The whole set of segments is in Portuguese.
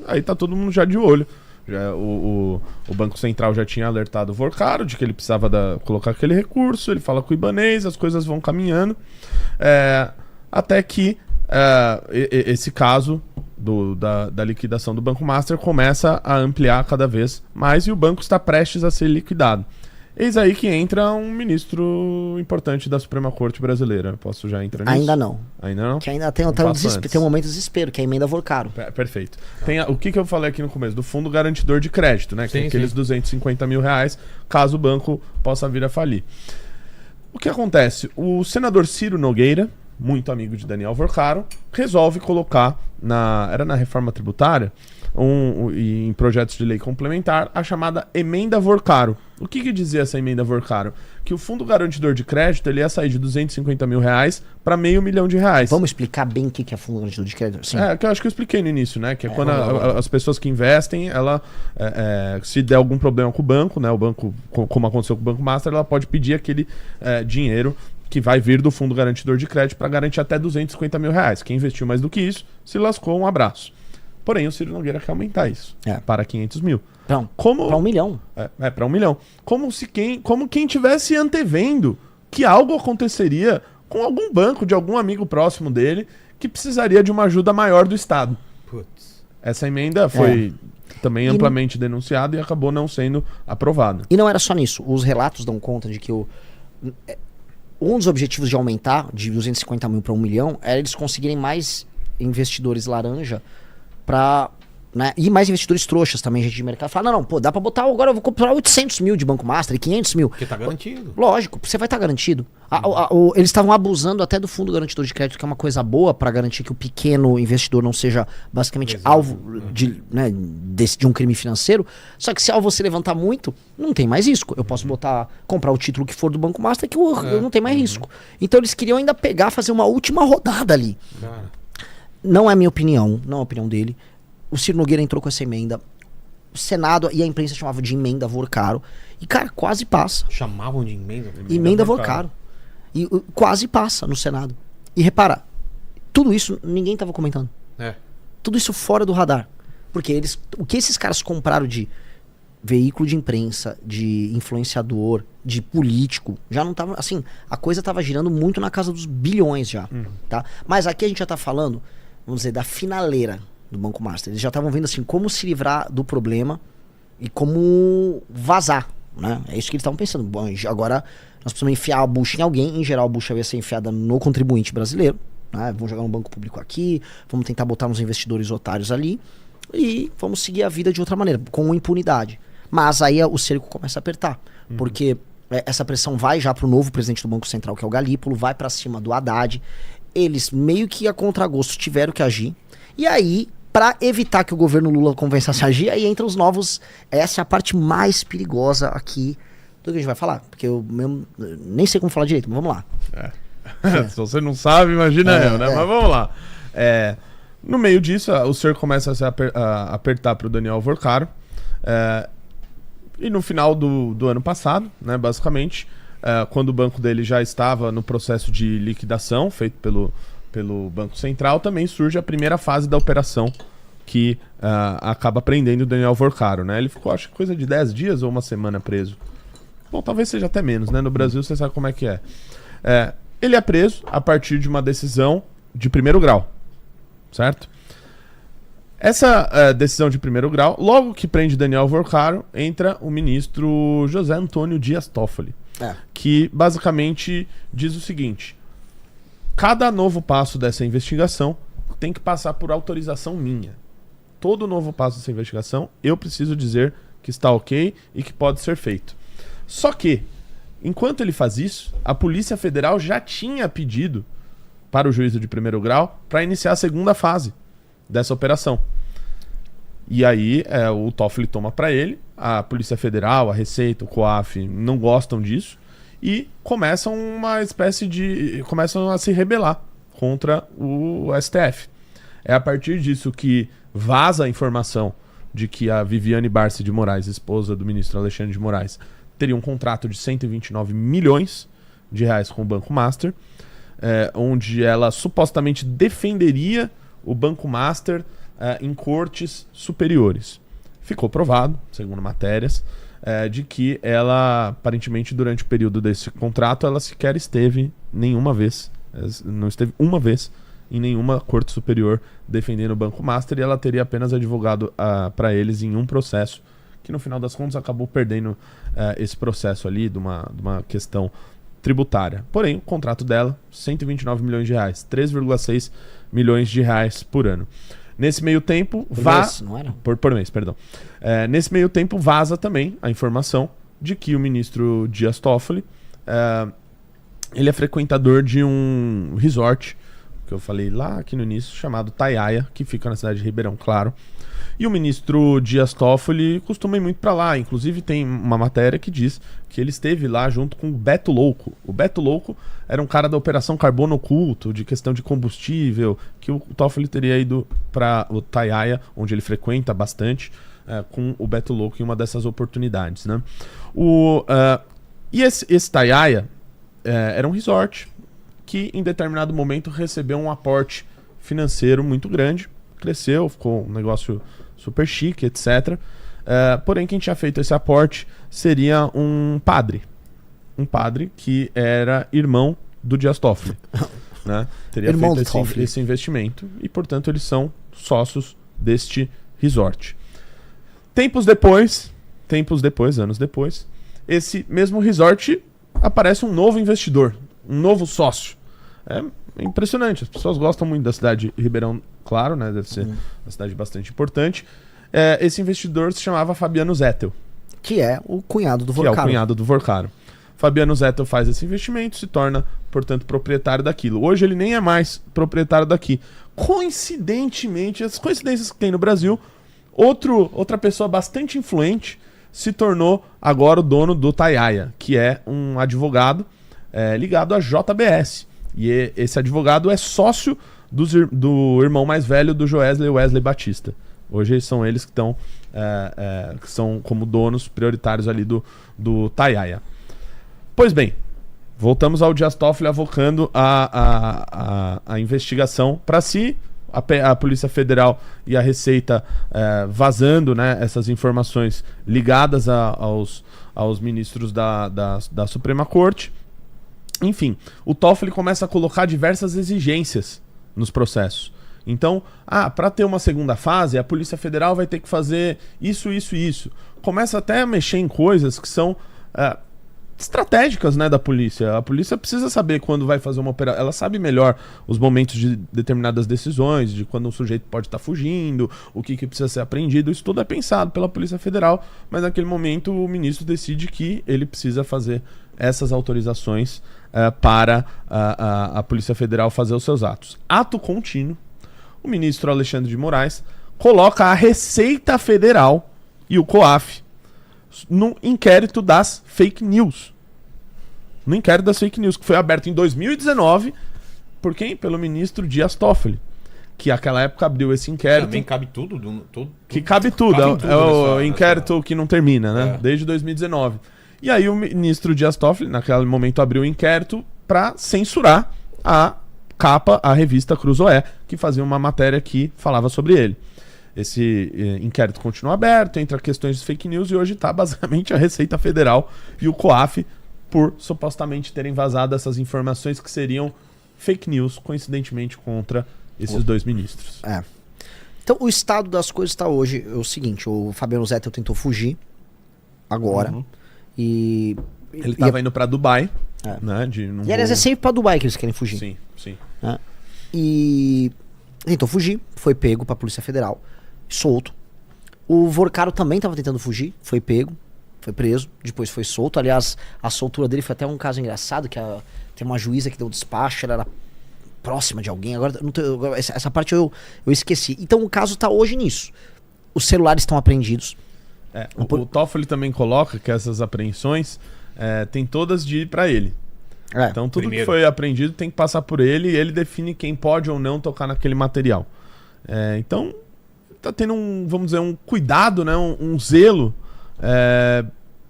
Aí tá todo mundo já de olho. O Banco Central já tinha alertado o Vorcaro de que ele precisava colocar aquele recurso, ele fala com o Ibanez, as coisas vão caminhando, até que esse caso da liquidação do Banco Master começa a ampliar cada vez mais e o banco está prestes a ser liquidado. Eis aí que entra um ministro importante da Suprema Corte brasileira. Posso já entrar nisso? Ainda não. Ainda não? Que ainda tem um momento de desespero, que é a emenda Vorcaro. Perfeito. Tem o que eu falei aqui no começo? Do Fundo Garantidor de Crédito, né? Que é aqueles 250 mil reais, caso o banco possa vir a falir. O que acontece? O senador Ciro Nogueira, muito amigo de Daniel Vorcaro, resolve colocar, era na reforma tributária, em projetos de lei complementar, a chamada emenda Vorcaro. O que dizia essa emenda Vorcaro? Que o Fundo Garantidor de Crédito ele ia sair de 250 mil reais para R$500 milhão. Vamos explicar bem o que é Fundo Garantidor de Crédito? Sim. Que eu acho que eu expliquei no início, né? Que é quando as pessoas que investem, se der algum problema com o banco, né? O banco, como aconteceu com o Banco Master, ela pode pedir aquele dinheiro que vai vir do Fundo Garantidor de Crédito para garantir até 250 mil reais. Quem investiu mais do que isso, se lascou, um abraço. Porém, o Ciro Nogueira quer aumentar isso para 500 mil. Para R$1 milhão. Para R$1 milhão. Como quem tivesse antevendo que algo aconteceria com algum banco de algum amigo próximo dele que precisaria de uma ajuda maior do Estado. Putz. Essa emenda foi também amplamente denunciada e acabou não sendo aprovada. E não era só nisso. Os relatos dão conta de que um dos objetivos de aumentar de 250 mil para 1 milhão era eles conseguirem mais investidores laranja e mais investidores trouxas também, gente de mercado. Fala, não, dá pra botar, agora eu vou comprar 800 mil de Banco Master e 500 mil. Porque tá garantido. Lógico, você vai estar garantido. Eles estavam abusando até do Fundo Garantidor de Crédito, que é uma coisa boa pra garantir que o pequeno investidor não seja basicamente alvo de um crime financeiro. Só que se você levantar muito, não tem mais risco. Eu posso comprar o título que for do Banco Master que eu não tenho mais risco. Então eles queriam ainda fazer uma última rodada ali. Não é minha opinião, não é a opinião dele. O Ciro Nogueira entrou com essa emenda. O Senado e a imprensa chamavam de emenda Vorcaro. E, cara, quase passa. Chamavam de emenda? Emenda Vorcaro. E quase passa no Senado. E repara, tudo isso ninguém tava comentando. Tudo isso fora do radar. Porque o que esses caras compraram de veículo de imprensa, de influenciador, de político, já não tava, assim, a coisa tava girando muito na casa dos bilhões já, tá? Mas aqui a gente já tá falando, vamos dizer, da finaleira do Banco Master. Eles já estavam vendo assim, como se livrar do problema e como vazar, né? É isso que eles estavam pensando. Bom, agora nós precisamos enfiar a bucha em alguém. Em geral, a bucha vai ser enfiada no contribuinte brasileiro, né? Vamos jogar um banco público aqui, vamos tentar botar uns investidores otários ali e vamos seguir a vida de outra maneira, com impunidade. Mas aí o cerco começa a apertar, porque essa pressão vai já pro novo presidente do Banco Central, que é o Galípolo, vai pra cima do Haddad. Eles meio que a contragosto tiveram que agir. E aí, pra evitar que o governo Lula convença a agir, aí entram os novos... Essa é a parte mais perigosa aqui do que a gente vai falar, porque eu mesmo nem sei como falar direito, mas vamos lá. Se você não sabe, imagina eu, né? Mas vamos lá. No meio disso, o cerco começa a apertar pro Daniel Vorcaro. E no final do ano passado, né, basicamente, quando o banco dele já estava no processo de liquidação, feito pelo Banco Central, também surge a primeira fase da operação que acaba prendendo o Daniel Vorcaro, né? Ele ficou, acho que coisa de 10 dias ou uma semana preso. Bom, talvez seja até menos, né? No Brasil você sabe como é que é. Ele é preso a partir de uma decisão de primeiro grau, certo? Essa decisão de primeiro grau, logo que prende Daniel Vorcaro, entra o ministro José Antônio Dias Toffoli, que basicamente diz o seguinte: cada novo passo dessa investigação tem que passar por autorização minha. Todo novo passo dessa investigação, eu preciso dizer que está ok e que pode ser feito. Só que, enquanto ele faz isso, a Polícia Federal já tinha pedido para o juízo de primeiro grau para iniciar a segunda fase dessa operação. E aí o Toffoli toma para ele, a Polícia Federal, a Receita, o COAF não gostam disso e começam a se rebelar contra o STF. É a partir disso que vaza a informação de que a Viviane Barsi de Moraes, esposa do ministro Alexandre de Moraes, teria um contrato de 129 milhões de reais com o Banco Master, onde ela supostamente defenderia o Banco Master em cortes superiores. Ficou provado, segundo matérias, de que ela, aparentemente, durante o período desse contrato, ela sequer esteve nenhuma vez, não esteve uma vez em nenhuma corte superior defendendo o Banco Master, e ela teria apenas advogado para eles em um processo, que no final das contas acabou perdendo esse processo ali de uma questão tributária. Porém, o contrato dela, 129 milhões de reais, 3,6 milhões de reais por ano. Nesse meio tempo, por mês, perdão. Nesse meio tempo, vaza também a informação de que o ministro Dias Toffoli, ele é frequentador de um resort, que eu falei lá aqui no início, chamado Taiaia, que fica na cidade de Ribeirão Claro. E o ministro Dias Toffoli costuma ir muito para lá. Inclusive tem uma matéria que diz que ele esteve lá junto com o Beto Louco. O Beto Louco era um cara da Operação Carbono Oculto, de questão de combustível, que o Toffoli teria ido para o Taiaia, onde ele frequenta bastante, com o Beto Louco em uma dessas oportunidades, né? E esse Taiaia era um resort que em determinado momento recebeu um aporte financeiro muito grande, cresceu, ficou um negócio super chique, etc. Porém, quem tinha feito esse aporte seria um padre que era irmão do Dias Toffoli, né? Teria Irmão feito esse investimento e, portanto, eles são sócios deste resort. Anos depois, esse mesmo resort aparece um novo investidor, um novo sócio. É impressionante, as pessoas gostam muito da cidade de Ribeirão Claro, né? Deve ser uma cidade bastante importante. Esse investidor se chamava Fabiano Zettel. Que é o cunhado do Vorcaro. Fabiano Zettel faz esse investimento, se torna, portanto, proprietário daquilo. Hoje ele nem é mais proprietário daqui. Coincidentemente, as coincidências que tem no Brasil, outra pessoa bastante influente se tornou agora o dono do Taiaia, que é um advogado ligado à JBS. E esse advogado é sócio do irmão mais velho do Joesley, Wesley Batista. Hoje são eles que estão que são como donos prioritários ali do Taiaia. Pois bem, voltamos ao Dias Toffoli avocando a investigação para si, a Polícia Federal e a Receita vazando, né, essas informações ligadas aos ministros da Suprema Corte. Enfim, o Toffoli começa a colocar diversas exigências nos processos. Então, para ter uma segunda fase, a Polícia Federal vai ter que fazer isso, isso e isso. Começa até a mexer em coisas que são estratégicas, né, da polícia. A polícia precisa saber quando vai fazer uma operação. Ela sabe melhor os momentos de determinadas decisões, de quando um sujeito pode estar fugindo, o que precisa ser apreendido. Isso tudo é pensado pela Polícia Federal, mas naquele momento o ministro decide que ele precisa fazer essas autorizações para a Polícia Federal fazer os seus atos. Ato contínuo, o ministro Alexandre de Moraes coloca a Receita Federal e o COAF no inquérito das fake news. No inquérito das fake news, que foi aberto em 2019 por quem? Pelo ministro Dias Toffoli, que naquela época abriu esse inquérito. Também cabe tudo? Que cabe tudo. É o inquérito que não termina, né? Desde 2019. E aí o ministro Dias Toffoli, naquele momento, abriu o inquérito para censurar a revista Cruzoé, que fazia uma matéria que falava sobre ele. Esse inquérito continua aberto, entra questões de fake news, e hoje está basicamente a Receita Federal e o COAF por supostamente terem vazado essas informações que seriam fake news, coincidentemente, contra esses dois ministros. Então, o estado das coisas está hoje o seguinte: o Fabiano Zettel tentou fugir agora. E ele estava indo para Dubai, né? E aliás, é sempre para Dubai que eles querem fugir. Sim. E tentou fugir, foi pego pra Polícia Federal, solto. O Vorcaro também estava tentando fugir, foi pego, foi preso, depois foi solto. Aliás, a soltura dele foi até um caso engraçado, que tem uma juíza que deu despacho, ela era próxima de alguém. Agora essa parte eu esqueci. Então o caso tá hoje nisso. Os celulares estão apreendidos. O Toffoli também coloca que essas apreensões tem todas de ir para ele. Então tudo que foi apreendido tem que passar por ele, e ele define quem pode ou não tocar naquele material. Então tá tendo vamos dizer, um cuidado, né, um zelo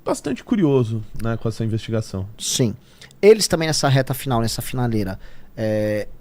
bastante curioso, né, com essa investigação. Sim. Eles também nessa reta final, nessa finaleira,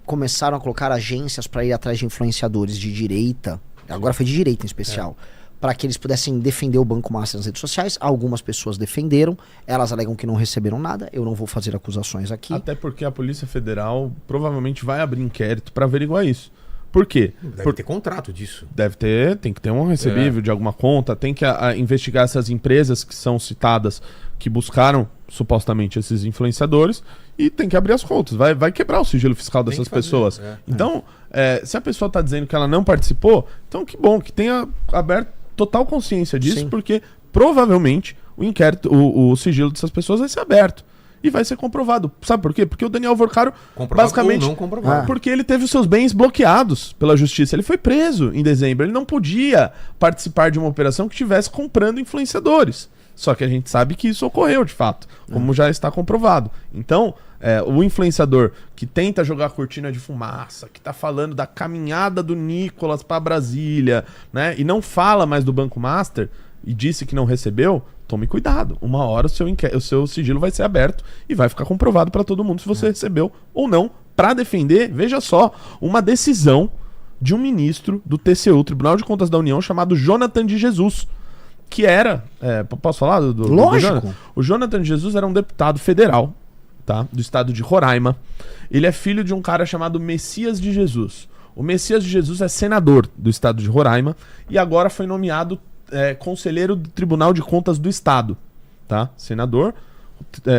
começaram a colocar agências para ir atrás de influenciadores de direita agora foi de direita em especial, para que eles pudessem defender o Banco Master nas redes sociais. Algumas pessoas defenderam, elas alegam que não receberam nada, eu não vou fazer acusações aqui. Até porque a Polícia Federal provavelmente vai abrir inquérito para averiguar isso. Por quê? Deve ter contrato disso. Deve ter, tem que ter um recebível de alguma conta, tem que investigar essas empresas que são citadas, que buscaram supostamente esses influenciadores, e tem que abrir as contas. Vai quebrar o sigilo fiscal dessas pessoas. Então, se a pessoa está dizendo que ela não participou, então que bom, que tenha aberto total consciência disso, porque provavelmente o inquérito, o sigilo dessas pessoas vai ser aberto. E vai ser comprovado. Sabe por quê? Porque o Daniel Vorcaro, basicamente, ou não comprovado. porque ele teve os seus bens bloqueados pela justiça. Ele foi preso em dezembro. Ele não podia participar de uma operação que estivesse comprando influenciadores. Só que a gente sabe que isso ocorreu, de fato, como já está comprovado. Então, o influenciador que tenta jogar cortina de fumaça, que está falando da caminhada do Nicolas para Brasília, né, e não fala mais do Banco Master, e disse que não recebeu, tome cuidado. Uma hora o seu sigilo vai ser aberto e vai ficar comprovado para todo mundo se você recebeu ou não. Para defender, veja só, uma decisão de um ministro do TCU, Tribunal de Contas da União, chamado Jonathan de Jesus, que era... posso falar do Lógico. Jonathan? O Jonathan de Jesus era um deputado federal, tá, do estado de Roraima. Ele é filho de um cara chamado Messias de Jesus. O Messias de Jesus é senador do estado de Roraima e agora foi nomeado conselheiro do Tribunal de Contas do Estado, tá? Senador,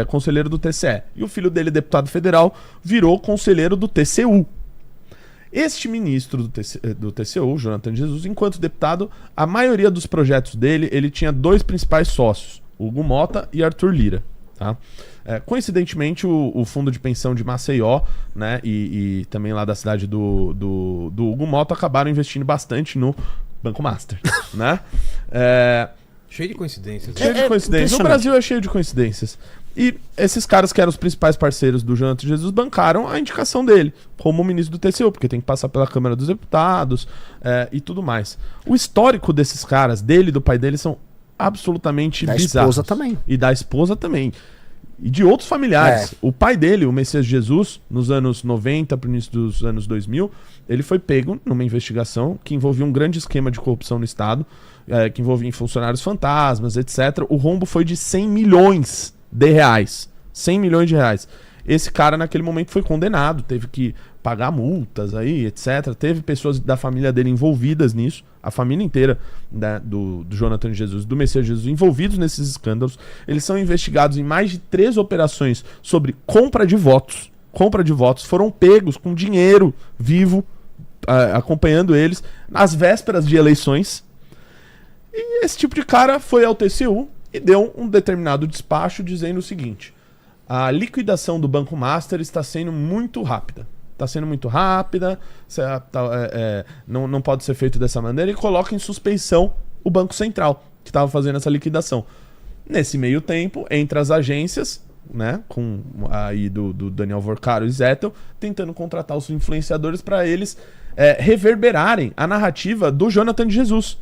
conselheiro do TCE. E o filho dele, deputado federal, virou conselheiro do TCU. Este ministro do TCU, Jonathan Jesus, enquanto deputado, a maioria dos projetos dele, ele tinha dois principais sócios, Hugo Mota e Arthur Lira, tá? Coincidentemente, o fundo de pensão de Maceió, né, e também lá da cidade do Hugo Mota acabaram investindo bastante no Banco Master, né? Cheio de coincidências. Cheio de coincidências. O Brasil é cheio de coincidências. E esses caras que eram os principais parceiros do Jonathan Jesus bancaram a indicação dele como ministro do TCU, porque tem que passar pela Câmara dos Deputados e tudo mais. O histórico desses caras, dele e do pai dele, são absolutamente bizarros. Da esposa também. E da esposa também. E de outros familiares. O pai dele, o Messias Jesus, nos anos 90 para o início dos anos 2000, ele foi pego numa investigação que envolvia um grande esquema de corrupção no Estado, que envolvia funcionários fantasmas, etc. O rombo foi de 100 milhões de reais. 100 milhões de reais. Esse cara, naquele momento, foi condenado, teve que pagar multas aí, etc. Teve pessoas da família dele envolvidas nisso, a família inteira, né, do Jonathan Jesus, do Messias Jesus, envolvidos nesses escândalos. Eles são investigados em mais de 3 operações sobre compra de votos. Compra de votos. Foram pegos com dinheiro vivo, acompanhando eles, nas vésperas de eleições. E esse tipo de cara foi ao TCU e deu um determinado despacho dizendo o seguinte: a liquidação do Banco Master está sendo muito rápida. Está sendo muito rápida, não pode ser feito dessa maneira, e coloca em suspeição o Banco Central, que estava fazendo essa liquidação. Nesse meio tempo, entre as agências, né, com aí do Daniel Vorcaro e Zettel, tentando contratar os influenciadores para eles reverberarem a narrativa do Jonathan de Jesus,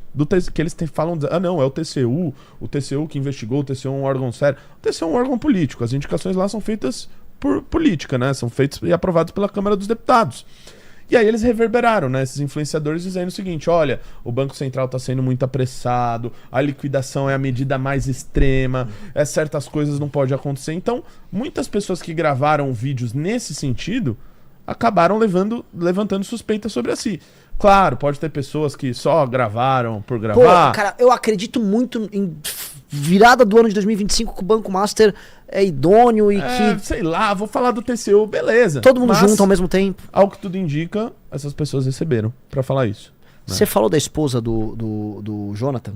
que eles falam, não, é o TCU que investigou, o TCU é um órgão sério. O TCU é um órgão político, as indicações lá são feitas por política, né? São feitos e aprovados pela Câmara dos Deputados. E aí eles reverberaram, né, esses influenciadores, dizendo o seguinte: olha, o Banco Central está sendo muito apressado, a liquidação é a medida mais extrema, certas coisas não podem acontecer. Então, muitas pessoas que gravaram vídeos nesse sentido acabaram levantando suspeitas sobre si. Claro, pode ter pessoas que só gravaram por gravar. Pô, cara, eu acredito muito em virada do ano de 2025 que o Banco Master é idôneo e que... sei lá, vou falar do TCU, beleza. Todo mundo junto ao mesmo tempo. Ao que tudo indica, essas pessoas receberam pra falar isso. Você falou da esposa do Jonathan,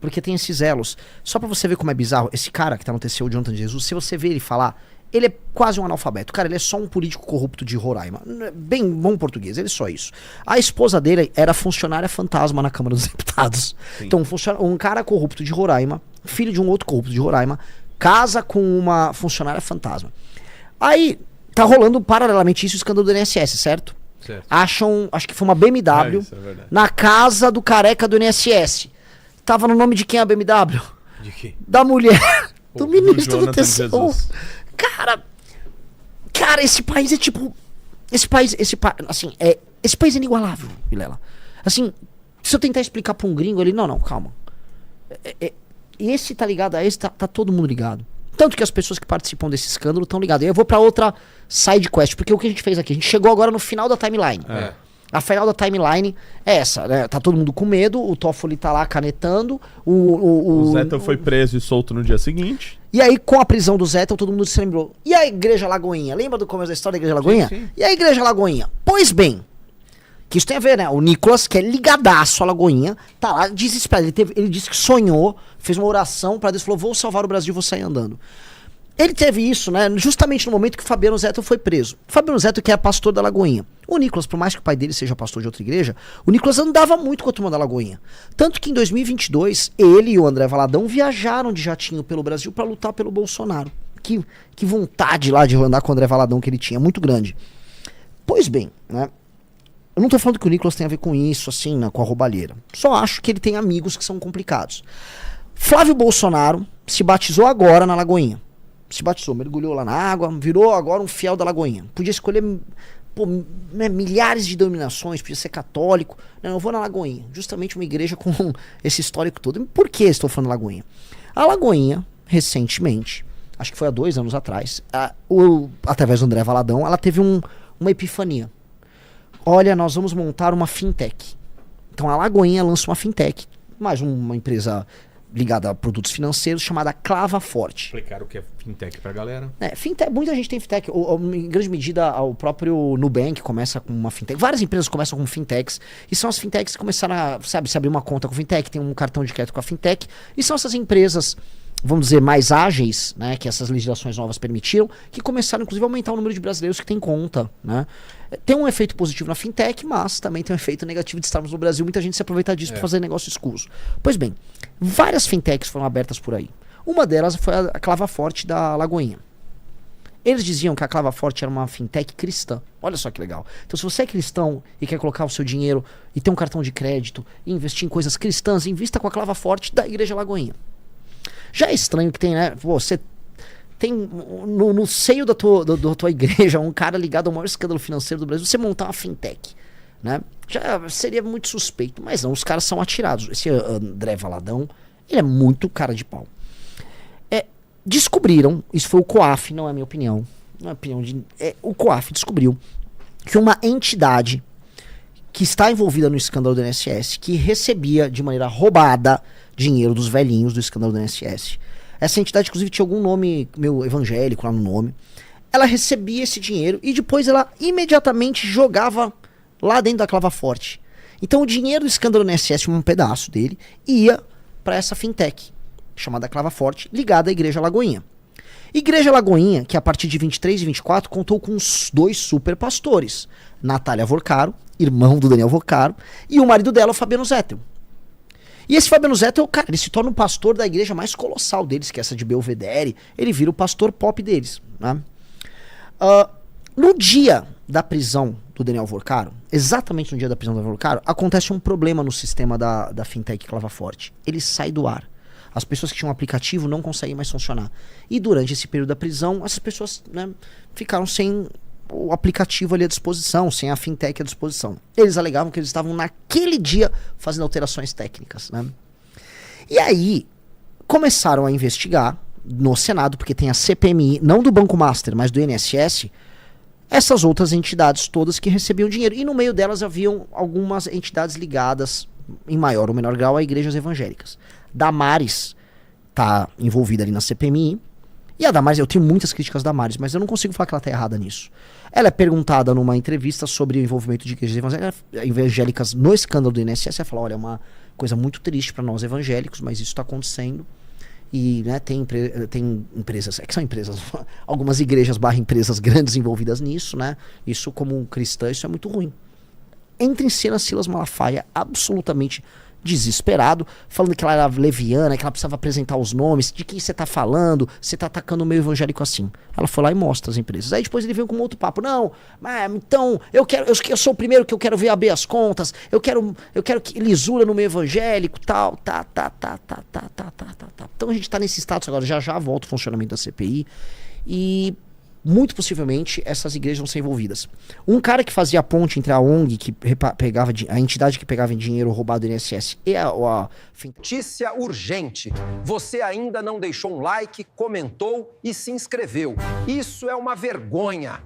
porque tem esses elos. Só pra você ver como é bizarro, esse cara que tá no TCU, o Jonathan de Jesus, se você ver ele falar, ele é quase um analfabeto. Cara, ele é só um político corrupto de Roraima. Bem bom português, ele é só isso. A esposa dele era funcionária fantasma na Câmara dos Deputados. Sim. Então, um cara corrupto de Roraima, filho de um outro corrupto de Roraima, casa com uma funcionária fantasma. Aí, tá rolando paralelamente isso, o escândalo do INSS, certo? Certo. Acho que foi uma BMW na casa do careca do INSS. Tava no nome de quem a BMW? De quem? Da mulher do ministro do TCU. Jesus. Cara, esse país é tipo... Esse país é inigualável, Vilela. Assim, Se eu tentar explicar pra um gringo, ele, não, calma. Esse tá ligado a esse, tá todo mundo ligado. Tanto que as pessoas que participam desse escândalo estão ligadas. E eu vou pra outra side quest, porque o que a gente fez aqui? A gente chegou agora no final da timeline. A final da timeline é essa, né? Tá todo mundo com medo, o Toffoli tá lá canetando, o Zettel foi preso e solto no dia seguinte. E aí, com a prisão do Zettel, todo mundo se lembrou. E a Igreja Lagoinha? Lembra do começo da história da Igreja Lagoinha? Sim. E a Igreja Lagoinha? Pois bem, que isso tem a ver, né? O Nicolas, que é ligadaço à Lagoinha, tá lá desesperado. Ele disse que sonhou, fez uma oração pra Deus, falou, vou salvar o Brasil, vou sair andando. Ele teve isso, né, justamente no momento que o Fabiano Zettel foi preso. O Fabiano Zettel que era pastor da Lagoinha. O Nicolas, por mais que o pai dele seja pastor de outra igreja, o Nicolas andava muito com a turma da Lagoinha. Tanto que em 2022, ele e o André Valadão viajaram de jatinho pelo Brasil pra lutar pelo Bolsonaro. Que vontade lá de andar com o André Valadão que ele tinha, muito grande. Pois bem, né, eu não tô falando que o Nicolas tem a ver com isso, assim, né, com a roubalheira. Só acho que ele tem amigos que são complicados. Flávio Bolsonaro se batizou agora na Lagoinha. Se batizou, mergulhou lá na água, virou agora um fiel da Lagoinha. Podia escolher milhares de denominações, podia ser católico. Não, eu vou na Lagoinha. Justamente uma igreja com esse histórico todo. Por que estou falando Lagoinha? A Lagoinha, recentemente, acho que foi há 2 anos atrás, através do André Valadão, ela teve uma epifania. Olha, nós vamos montar uma fintech. Então a Lagoinha lança uma fintech, mais uma empresa ligada a produtos financeiros, chamada Clava Forte. Explicar o que é fintech pra galera. Fintech, muita gente tem fintech. Em grande medida, o próprio Nubank começa com uma fintech. Várias empresas começam com fintechs. E são as fintechs que começaram a, se abrir uma conta com fintech, tem um cartão de crédito com a fintech. E são essas empresas, vamos dizer, mais ágeis, né, que essas legislações novas permitiram, que começaram, inclusive, a aumentar o número de brasileiros que têm conta, né? Tem um efeito positivo na fintech, mas também tem um efeito negativo de estarmos no Brasil. Muita gente se aproveita disso para fazer negócio escuso. Pois bem, várias fintechs foram abertas por aí. Uma delas foi a Clava Forte da Lagoinha. Eles diziam que a Clava Forte era uma fintech cristã. Olha só que legal. Então, se você é cristão e quer colocar o seu dinheiro e ter um cartão de crédito e investir em coisas cristãs, invista com a Clava Forte da Igreja Lagoinha. Já é estranho que tem, né? Você tem no seio da tua igreja um cara ligado ao maior escândalo financeiro do Brasil, você montar uma fintech, né? Já seria muito suspeito, mas não, os caras são atirados. Esse André Valadão, ele é muito cara de pau. Descobriram, isso foi o COAF, não é a minha opinião, não é a opinião o COAF descobriu que uma entidade que está envolvida no escândalo do INSS, que recebia de maneira roubada dinheiro dos velhinhos do escândalo do INSS. Essa entidade, inclusive, tinha algum nome meio evangélico lá no nome. Ela recebia esse dinheiro e depois ela imediatamente jogava lá dentro da Clava Forte. Então o dinheiro do escândalo do INSS, um pedaço dele, ia para essa fintech, chamada Clava Forte, ligada à Igreja Lagoinha. Igreja Lagoinha, que a partir de 23 e 24 contou com os 2 super pastores, Natália Vorcaro, irmão do Daniel Vorcaro, e o marido dela, o Fabiano Zettel. E esse Fabiano Zettel, cara, ele se torna um pastor da igreja mais colossal deles, que é essa de Belvedere. Ele vira o pastor pop deles, né? No dia da prisão do Daniel Vorcaro, exatamente no dia da prisão do Daniel Vorcaro, acontece um problema no sistema da fintech Clava Forte. Ele sai do ar. As pessoas que tinham um aplicativo não conseguem mais funcionar. E durante esse período da prisão, essas pessoas, né, ficaram sem o aplicativo ali à disposição, sem a fintech à disposição. Eles alegavam que eles estavam naquele dia fazendo alterações técnicas, né? E aí começaram a investigar no Senado, porque tem a CPMI, não do Banco Master, mas do INSS, essas outras entidades todas que recebiam dinheiro. E no meio delas haviam algumas entidades ligadas, em maior ou menor grau, a igrejas evangélicas. Damares tá envolvida ali na CPMI. E a Damares, eu tenho muitas críticas da Damares, mas eu não consigo falar que ela tá errada nisso. Ela é perguntada numa entrevista sobre o envolvimento de igrejas evangélicas no escândalo do INSS. Ela fala, olha, é uma coisa muito triste para nós evangélicos, mas isso está acontecendo. E, né, tem empresas, que são empresas, algumas igrejas / empresas grandes envolvidas nisso, né? Isso, como cristã, isso é muito ruim. Entra em cena Silas Malafaia, absolutamente desesperado, falando que ela era leviana, que ela precisava apresentar os nomes, de quem você tá falando, você tá atacando o meio evangélico assim. Ela foi lá e mostra as empresas. Aí depois ele veio com outro papo, não, mas então, eu sou o primeiro que eu quero ver abrir as contas, eu quero que lisura no meio evangélico, tal, tá. Então a gente tá nesse status agora, já volta o funcionamento da CPI, e muito possivelmente essas igrejas vão ser envolvidas. Um cara que fazia a ponte entre a ONG, que pegava a entidade que pegava dinheiro roubado do INSS e a Notícia urgente. Você ainda não deixou um like, comentou e se inscreveu. Isso é uma vergonha.